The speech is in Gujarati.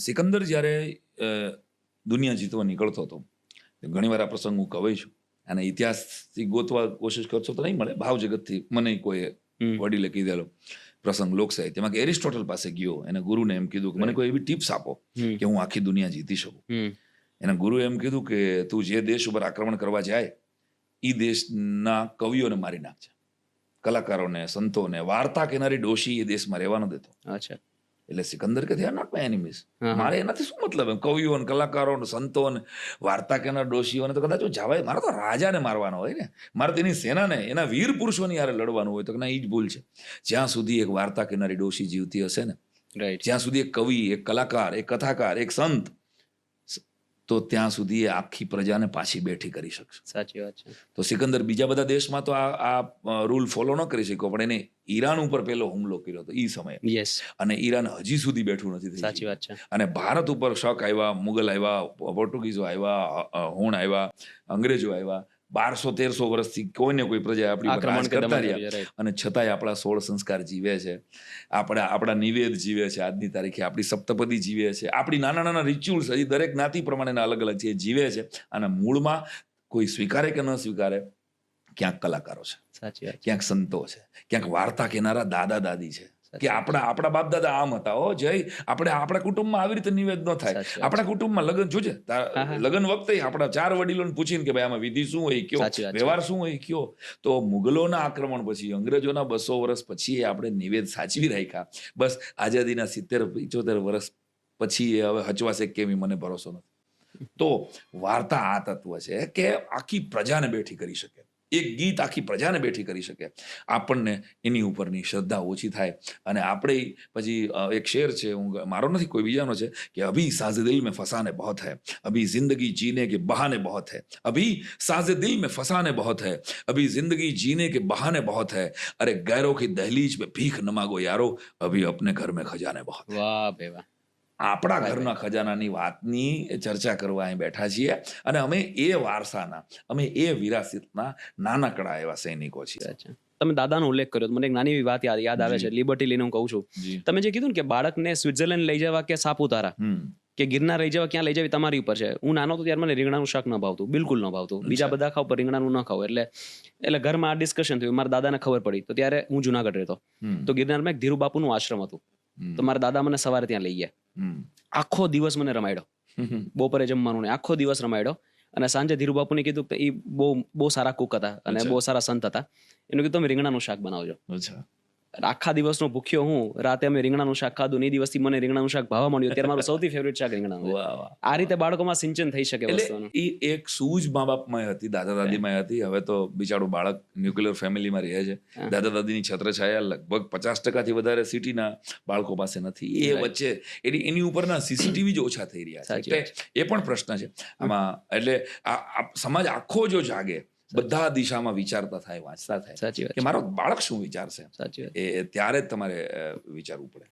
સિકંદર જ્યારે દુનિયા જીતવા નીકળતો હતો, ઘણીવાર આ પ્રસંગ હું કહું છું, અને ઇતિહાસથી ગોતવા કોશિશ કરશો તો નહીં મળે, ભાવ જગતથી મને કોઈ વડીલે કીધેલો પ્રસંગ લોક સાહિત્યમાં, કે એરિસ્ટોટલ પાસે ગયો, એના ગુરુને એમ કીધું કે મને કોઈ એવી ટિપ્સ આપો કે હું આખી દુનિયા જીતી શકું. એના ગુરુએ એમ કીધું કે તું જે દેશ ઉપર આક્રમણ કરવા જાય એ દેશના કવિઓને મારી નાખજે, કલાકારોને, સંતોને, વાર્તા કહેનારી ડોશી એ દેશમાં રહેવા ન દેતો. અચ્છા. એટલે સિકંદર કે they are not my enemies, મારે એનાથી શું મતલબ, એમ કવિઓ ને કલાકારો ને સંતો ને વાર્તા કહેનાર ડોશીઓને તો કદાચ જવાય, મારે તો રાજાને મારવાનો હોય ને, મારે તેની સેનાને, એના વીર પુરુષોની યારે લડવાનું હોય. તો ના, એ જ ભૂલ છે. જ્યાં સુધી એક વાર્તા કહેનારી ડોશી જીવતી હશે ને, જ્યાં સુધી એક કવિ, એક કલાકાર, એક કથાકાર, એક સંત, તો ત્યાં સુધી એ આખી પ્રજાને પાછી બેઠી કરી શકશે. સાચી વાત છે. તો સિકંદર બીજા બધા દેશમાં તો આ રૂલ ફોલો ન કરી શક્યો, પણ એને ઈરાન ઉપર પહેલો હુમલો કર્યો હતો એ સમયે. યસ. અને ઈરાન હજી સુધી બેઠું નથી. સાચી વાત છે. અને ભારત ઉપર શક આવ્યા, મુગલ આવ્યા, પોર્ટુગીઝો આવ્યા, હોણ આવ્યા, અંગ્રેજો આવ્યા, 1200-1300 વર્ષથી કોઈને કોઈ પ્રજા આપણી પર રાજ કરતા રહ્યા, અને છતાંય આપણા 16 સંસ્કાર જીવે છે, આપણા નિવેદ જીવે છે, આજની તારીખે આપણી સપ્તપદી જીવે છે, આપણી નાના નાના રિચ્યુઅલ્સ હજી દરેક જ્ઞાતિ પ્રમાણેના અલગ અલગ છે, જીવે છે. અને મૂળમાં કોઈ સ્વીકારે કે ન સ્વીકારે, ક્યાંક કલાકારો છે, સાચી વાત, ક્યાંક સંતો છે, ક્યાંક વાર્તા કહેનારા દાદા દાદી છે, કે આપણા બાપ દાદા આમ હતા. ઓ જય, આપણા કુટુંબમાં આવી રીતે નિવેદ ન થાય. આપણા કુટુંબમાં લગ્ન જોજે, લગ્ન વખતે આપણા 4 વડીલોને પૂછીને કે ભાઈ આમાં વિધિ શું હોય કયો, વ્યવહાર શું હોય કયો. તો મુગલોના આક્રમણ પછી, અંગ્રેજોના 200 વર્ષ પછી આપણે નિવેદ સાચવી રાખ્યા. બસ આઝાદીના 70-75 વર્ષ પછી એ હવે હચવાશે કેમ, મને ભરોસો નથી. તો વાર્તા આ તત્વ છે કે આખી પ્રજાને બેઠી કરી શકે, એક ગીત આખી પ્રજાને બેઠી કરી શકે. આપણને એની ઉપરની શ્રદ્ધા ઓછી થાય, અને આપણે પછી એક શેર છે, મારો નથી કોઈ બીજાનો છે, કે અભી સાઝ દિલ મેં ફસાને બહોત હૈ, અભી જિંદગી જીને કે બહાને બહોત હૈ, અભી સાઝ દિલ મેં ફસાને બહોત હૈ, અભી જિંદગી જીને કે બહાને બહોત હૈ, અરે ગैरों की दहलीज पे भीख न मांगो यारो, अभी अपने घर में खजाने बहुत. વાહ ભાઈ વાહ. આપણા ઘરના ખજાનાની વાતની ચર્ચા કરવા અહીં બેઠા છીએ, અને અમે એ વારસાના, અમે એ વિરાસતના નાનકડા એવા સૈનિકો છીએ. તમે દાદાનો ઉલ્લેખ કર્યો, મને એક નાની એવી વાત યાદ આવે છે, લિબર્ટી લઈને હું કહું છું. તમે જે કીધું ને કે બાળકને સ્વિટ્ઝરલેન્ડ લઈ જવા કે સાપુતારા કે ગિરનાર લઈ જવા, ક્યાં લઈ જવી તમારી ઉપર છે. હું નાનો તો ત્યારે મને રીંગણાનું શાક ન ભાવતું, બિલકુલ ન ભાવતું. બીજા બધા ખાવ, પણ રીંગણાનું ન ખાવ. એટલે ઘરમાં આ ડિસ્કશન થયું, મારા દાદાને ખબર પડી. તો ત્યારે હું જુનાગઢ રહેતો, તો ગિરનારમાં એક ધીરુ બાપુનું આશ્રમ હતું. તો મારા દાદા મને સવારે ત્યાં લઈ ગયા, આખો દિવસ મને રમાડ્યો, બપોરે જમવાનું ને આખો દિવસ રમાડ્યો. અને સાંજે ધીરુ બાપુને કીધું કે એ બહુ સારા કુક હતા અને બહુ સારા સંત હતા, એનું કીધું તમે રીંગણાનું શાક બનાવજો. આખા દિવસનો ભૂખ્યો હું, રાતે અમે રીંગણાનું શાક ખાધું, એ દિવસથી મને રીંગણાનું શાક ભાવવા માંડ્યું. ત્યારે મારું સૌથી ફેવરેટ શાક રીંગણાનું. આ રીતે બાળકોમાં સિંચન થઈ શકે વસ્તુનું. એ એક સૂઝ મા બાપમાં હતી, દાદા દાદીમાં હતી. હવે તો બિચારું બાળક ન્યુક્લિયર ફેમિલીમાં રહે છે. દાદા દાદીની છત્રછાયા લગભગ 50%થી વધારે સિટીના બાળકો પાસે નથી. એ વચ્ચે એની ઉપરના સીસીટીવી જ ઓછા થઈ રહ્યા છે. એ પણ પ્રશ્ન છે આમાં. એટલે આ સમાજ આખો જો જાગે, બધા દિશામાં વિચારતા થાય, વાંચતા થાય કે મારો બાળક શું વિચારશે, એ ત્યારે જ તમારે વિચારવું પડે.